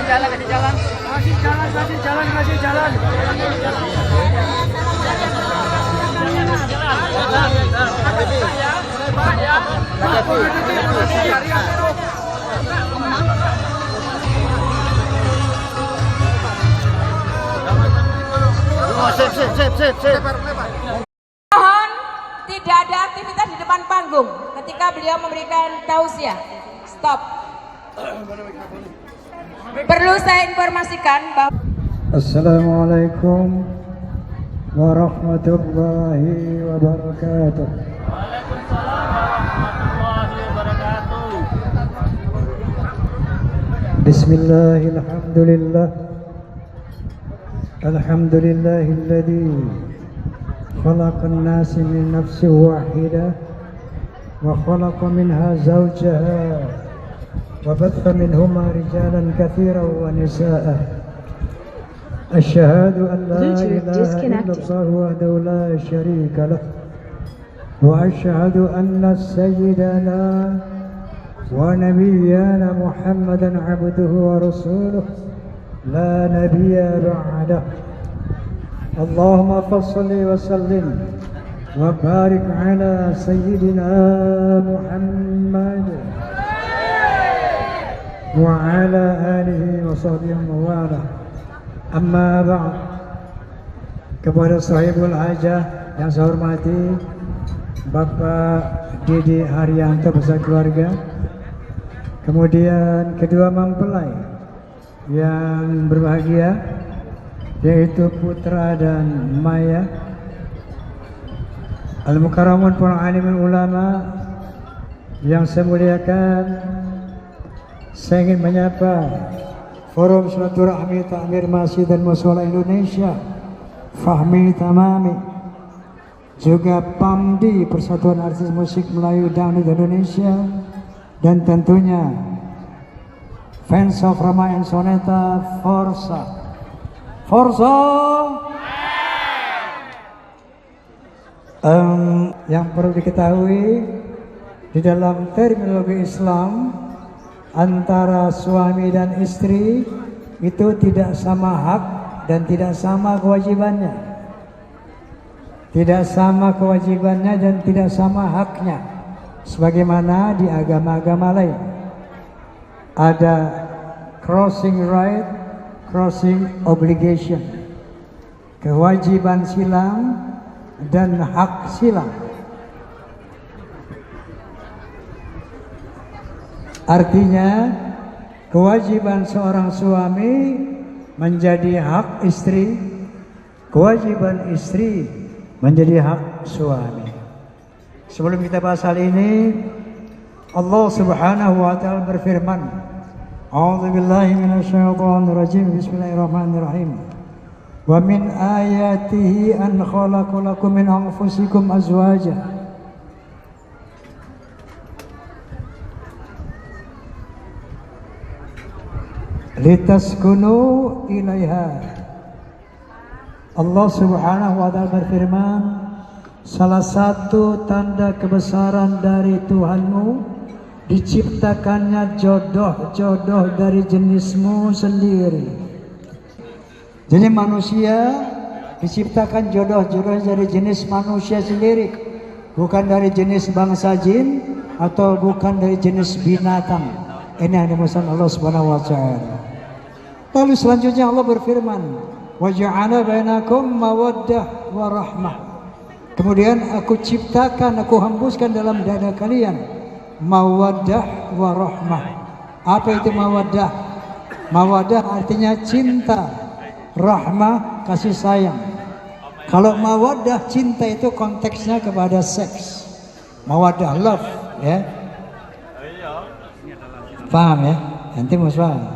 jalan, kasih jalan. Kasih jalan, kasih jalan, kasih jalan. Sip. Mohon tidak ada aktivitas di depan panggung ketika beliau memberikan tausiah. Stop. Perlu saya informasikan bahwa Assalamualaikum warahmatullahi wabarakatuh. Bismillahirrahmanirrahim. Alhamdulillahilladzi khalaqan nasa min nafsin wahidah wa khalaqa minha zawjaha wa batha minhuma rijalan katsiran wa nisaa'a. أشهد أن لا إله إلا الله وحده لا شريك له وأشهد أن سيدنا ونبينا محمدا عبده ورسوله لا نبي بعده. اللهم صل وسلم وبارك على سيدنا محمد وعلى آله وصحبه ومن Amma ba'd. Kepada sahibul hajah yang saya hormati Bapak Didi Haryanto beserta keluarga, kemudian kedua mempelai yang berbahagia yaitu Putra dan Maya, Al-Mukarramun para alim ulama yang saya muliakan, saya ingin menyapa Forum Silaturahmi Takmir Masjid dan Mushola Indonesia, Fahmi Tamami, juga PAMDI Persatuan Artis Musik Melayu Dangdut Indonesia, dan tentunya fans of Rama and Soneta Forza. Yang perlu diketahui di dalam terminologi Islam, antara suami dan istri itu tidak sama hak dan tidak sama kewajibannya. Tidak sama kewajibannya dan tidak sama haknya. Sebagaimana di agama-agama lain. Ada crossing right, crossing obligation. Kewajiban silang dan hak silang. Artinya kewajiban seorang suami menjadi hak istri, kewajiban istri menjadi hak suami. Sebelum kita bahas hal ini, Allah Subhanahu wa taala berfirman, A'udzubillahi minasyaitonirrajim. Bismillahirrahmanirrahim. Wa min ayatihi an khalaqalakum min anfusikum azwaja litaskunu ilaiha. Allah Subhanahu wa taala berfirman, salah satu tanda kebesaran dari Tuhanmu diciptakannya jodoh-jodoh dari jenismu sendiri. Jadi manusia diciptakan jodoh-jodoh dari jenis manusia sendiri, bukan dari jenis bangsa jin atau bukan dari jenis binatang. Ini yang dimaksud Allah Subhanahu wa taala. Lalu selanjutnya Allah berfirman, wa ja'ala bainakum mawaddah wa rahmah. Kemudian aku ciptakan, aku hembuskan dalam dada kalian mawaddah wa rahmah. Apa itu mawaddah? Mawaddah artinya cinta, rahmah kasih sayang. Kalau mawaddah cinta itu konteksnya kepada seks. Mawaddah love, ya. Paham ya? Nanti mau paham.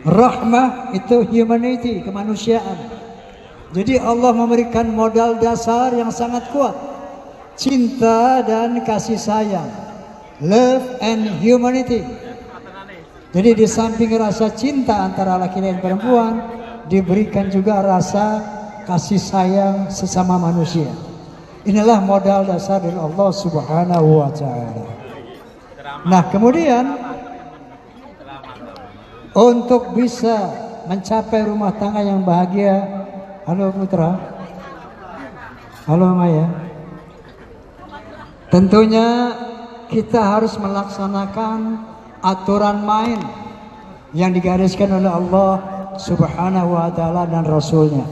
Rahmah itu humanity, kemanusiaan. Jadi Allah memberikan modal dasar yang sangat kuat, cinta dan kasih sayang, love and humanity. Jadi di samping rasa cinta antara laki dan perempuan, diberikan juga rasa kasih sayang sesama manusia. Inilah modal dasar dari Allah Subhanahu wa taala. Nah, kemudian untuk bisa mencapai rumah tangga yang bahagia. Halo Putra, halo Maya. Tentunya kita harus melaksanakan aturan main yang digariskan oleh Allah Subhanahu wa Ta'ala dan Rasulnya.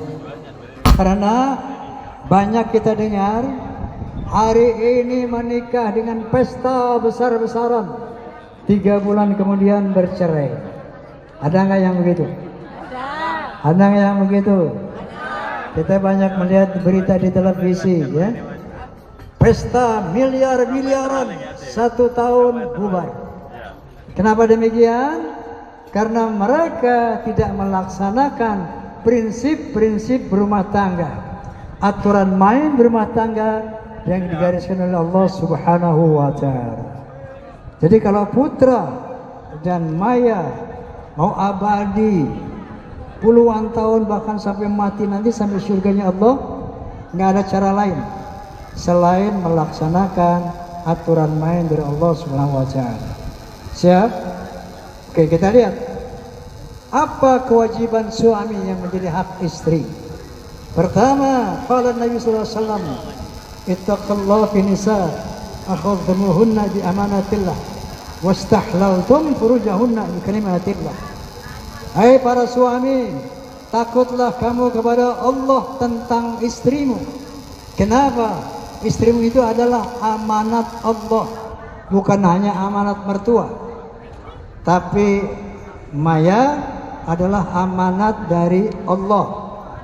Karena banyak kita dengar hari ini menikah dengan pesta besar-besaran, 3 bulan kemudian bercerai. Ada nggak yang begitu? Ada nggak yang begitu? Kita banyak melihat berita di televisi, ya. Pesta miliar-miliaran 1 tahun bubar. Kenapa demikian? Karena mereka tidak melaksanakan prinsip-prinsip berumah tangga, aturan main berumah tangga yang digariskan oleh Allah Subhanahu wa Ta'ala. Jadi kalau Putra dan Maya mau abadi puluhan tahun bahkan sampai mati nanti sampai surganya Allah, nggak ada cara lain selain melaksanakan aturan main dari Allah Subhanahu wa Ta'ala. Siap? Oke, kita lihat apa kewajiban suami yang menjadi hak istri. Pertama, qala Nabi sallallahu alaihi wasallam, ittaqullaha fi nisa akhadhtumuhunna bi amanatillah wastahlaltum furujahunna bi kalimatillah. Hai para suami, takutlah kamu kepada Allah tentang istrimu. Kenapa? Istrimu itu adalah amanat Allah, bukan hanya amanat mertua. Tapi Maya adalah amanat dari Allah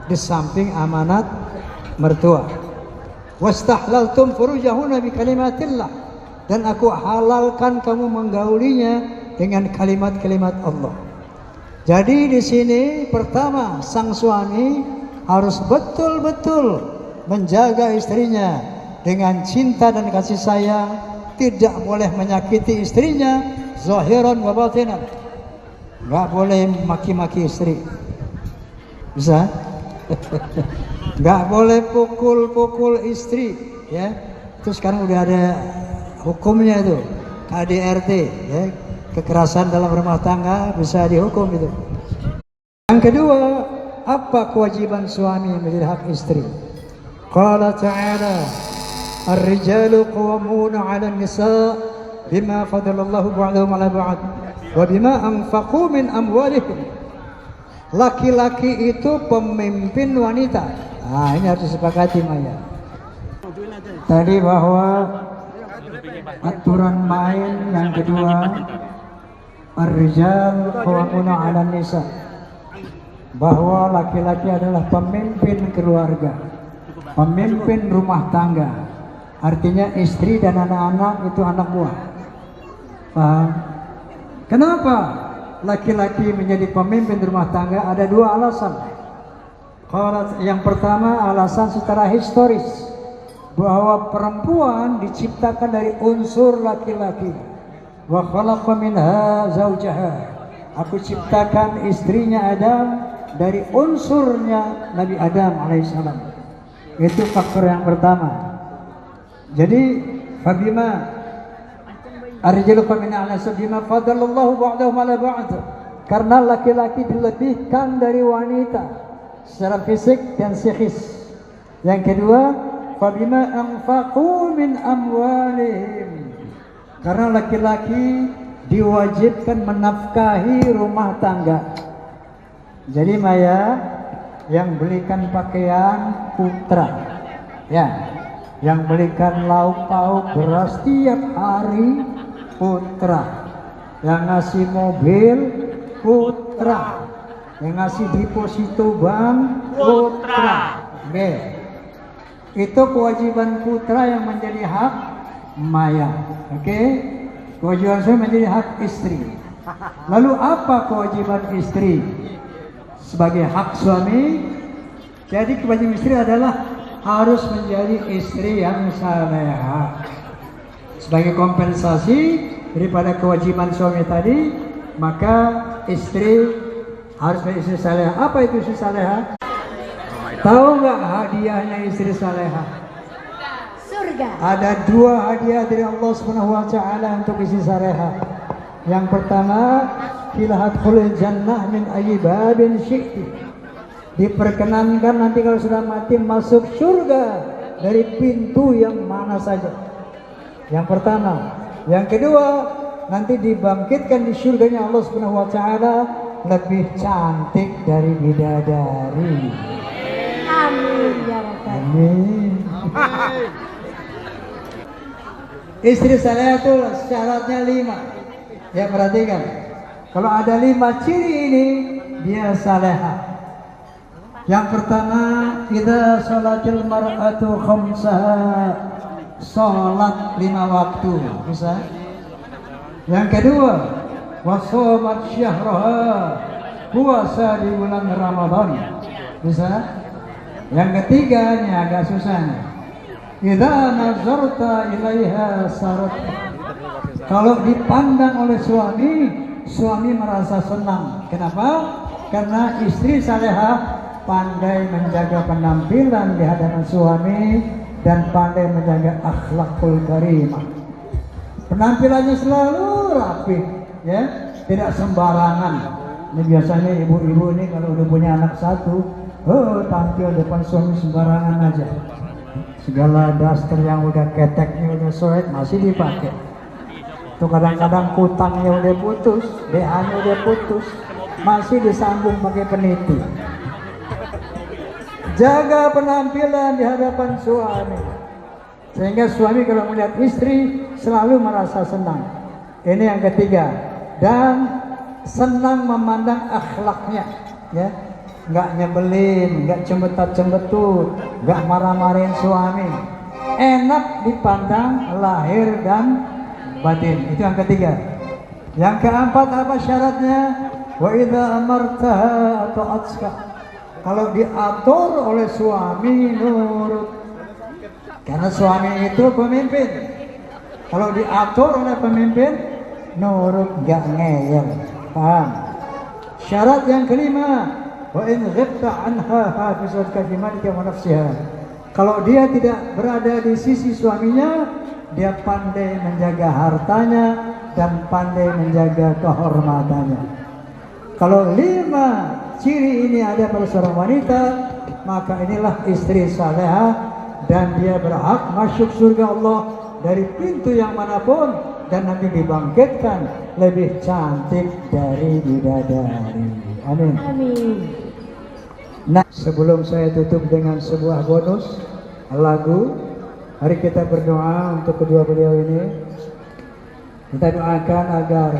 di samping amanat mertua. Wastahlaltum furujahunna bi kalimatillah, dan aku halalkan kamu menggaulinya dengan kalimat-kalimat Allah. Jadi di sini pertama sang suami harus betul-betul menjaga istrinya dengan cinta dan kasih sayang, tidak boleh menyakiti istrinya zahiran wa batinan. Enggak boleh maki-maki istri. Bisa? Enggak boleh pukul-pukul istri, ya. Itu sekarang udah ada hukumnya itu, KDRT, ya. Kekerasan dalam rumah tangga bisa dihukum itu. Yang kedua, apa kewajiban suami menjadi hak istri? Qala ta'ala, ar-rijalu qawwamuna 'ala an-nisa bima fadalallahu ba'dahum 'ala ba'd wa bima anfaqu min amwalihim. Laki-laki itu pemimpin wanita. Nah, ini harus disepakati, Maya. Tadi bahwa aturan main yang kedua, ar-rijal qawwamuna 'alan nisa, bahwa laki-laki adalah pemimpin keluarga, pemimpin rumah tangga. Artinya istri dan anak-anak itu anak buah. Paham? Kenapa laki-laki menjadi pemimpin rumah tangga? Ada 2 alasan. Yang pertama, alasan secara historis, bahwa perempuan diciptakan dari unsur laki-laki. Wa khalaqa minha zawjaha, aku ciptakan istrinya Adam dari unsurnya Nabi Adam alaihissalam. Itu faktor yang pertama. Jadi fabima ar-rijalu qawwamuna 'ala an-nisa bima fadalallahu ba'dahum 'ala ba'd, karena laki-laki dilebihkan dari wanita secara fisik dan psikis. Yang kedua, fabima anfaqu min amwalihim, karena laki-laki diwajibkan menafkahi rumah tangga. Jadi Maya, yang belikan pakaian Putra, ya, yang belikan lauk pauk beras tiap hari Putra, yang ngasih mobil Putra, yang ngasih deposito bank Putra. B. Itu kewajiban Putra yang menjadi hak Maya. Oke? Kewajiban suami menjadi hak istri. Lalu apa kewajiban istri sebagai hak suami? Jadi kewajiban istri adalah harus menjadi istri yang salehah. Sebagai kompensasi daripada kewajiban suami tadi, maka istri harus menjadi istri salehah. Apa itu istri salehah? Tahu nggak hadiahnya istri salehah? Surga. Ada 2 hadiah dari Allah Subhanahu wa Ta'ala untuk istri salehah. Yang pertama, Qila adkhulil jannah min ayyi babin syi'ti. Diperkenankan nanti kalau sudah mati masuk surga dari pintu yang mana saja. Yang pertama, yang kedua, nanti dibangkitkan di surganya Allah Subhanahu wa taala lebih cantik dari bidadari. Amin ya Rabbal. Amin. Istri saleh itu syaratnya 5. Ya perhatikan. Kalau ada 5 ciri ini, dia salehah. Yang pertama, idza shalatil mar'atu khamsaha, salat 5 waktu, bisa. Yang kedua, wasomat syahraha, puasa di bulan Ramadan, bisa. Yang ketiga, ini agak susah nih. Idza nazarta ilaiha sarat, kalau dipandang oleh suami merasa senang. Kenapa? Karena istri salehah pandai menjaga penampilan di hadapan suami dan pandai menjaga akhlakul karimah. Penampilannya selalu rapi, ya, tidak sembarangan. Ini biasanya ibu-ibu ini kalau udah punya anak satu, tampil depan suami sembarangan aja. Segala daster yang udah keteknya udah soet masih dipakai. Tuh kadang-kadang kutangnya udah putus, BH-nya udah putus, masih disambung pakai peniti. Jaga penampilan di hadapan suami, sehingga suami kalau melihat istri selalu merasa senang. Ini yang ketiga. Dan senang memandang akhlaknya, ya, nggak nyebelin, nggak cembetat-cembetut, nggak marah-marahin suami, enak dipandang lahir dan batin. Itu yang ketiga. Yang keempat apa syaratnya? Wa idza amartaha ata'atka, kalau diatur oleh suami nurut. Karena suami itu pemimpin. Kalau diatur oleh pemimpin nurut, gak ngeyel. Paham? Syarat yang kelima, wa in ghibta anha hafizatka fi malika wa nafsiha, kalau dia tidak berada di sisi suaminya, dia pandai menjaga hartanya dan pandai menjaga kehormatannya. Kalau 5 ciri ini ada pada seorang wanita, maka inilah istri salehah dan dia berhak masuk surga Allah dari pintu yang manapun dan nanti dibangkitkan lebih cantik dari bidadari. Amin. Amin. Nah, sebelum saya tutup dengan sebuah bonus lagu, mari kita berdoa untuk kedua beliau ini. Kita doakan agar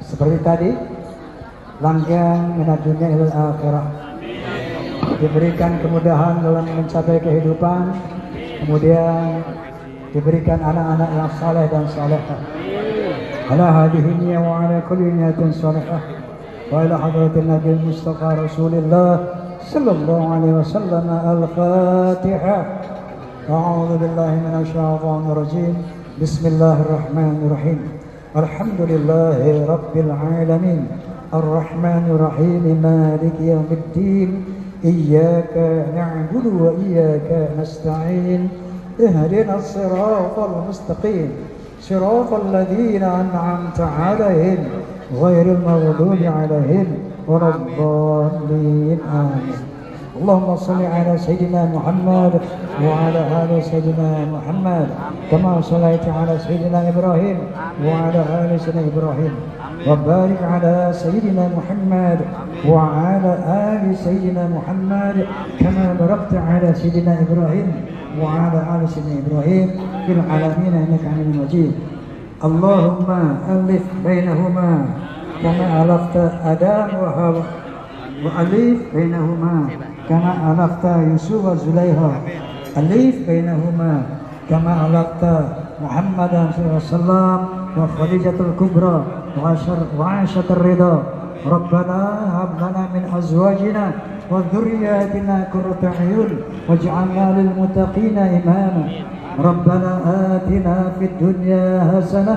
seperti tadi, langgeng min dunya ilal akhirah, diberikan kemudahan dalam mencapai kehidupan, kemudian diberikan anak-anak yang saleh dan salehah. Ala hadhihi niyya wa ala kulli niyatin salihah wa ila hadratin nabi mustafa rasulillah sallallahu alaihi wasallam. Al-Fatihah. A'udzu billahi minasy syaithanir rajim. Bismillahirrahmanirrahim. Alhamdulillahi rabbil alamin. الرحمن الرحيم مالك يوم الدين إياك نعبد وإياك نستعين اهدنا الصراط المستقيم صراط الذين أنعمت عليهم غير المغضوب عليهم ولا الضالين آمين. اللهم صل على سيدنا محمد وعلى آل سيدنا محمد كما صليت على سيدنا إبراهيم وعلى آل سيدنا إبراهيم وبارك على سيدنا محمد وعلى آل سيدنا محمد كما باركت على سيدنا إبراهيم وعلى آل سيدنا إبراهيم في العالمين إنك حميد مجيد. اللهم ألف بينهما كما ألفت آدم وحواء وألف بينهما كما ألفت يوسف وزليخا ألف بينهما كما ألفت محمدا صلى الله عليه وسلم وخديجة الكبرى وعائشة الرضا. ربنا هب لنا من أزواجنا وذرياتنا قرة أعين واجعلنا للمتقين إماما. ربنا آتنا في الدنيا حسنة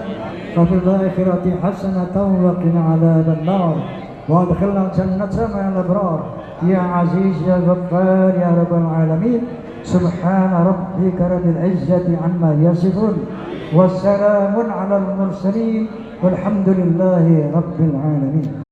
وفي الآخرة حسنة وقنا عذاب النار وادخلنا الجنة مع الأبرار يا عزيز يا غفار يا رب العالمين. سبحان ربك رب العزة عما يصفون والسلام على المرسلين والحمد لله رب العالمين.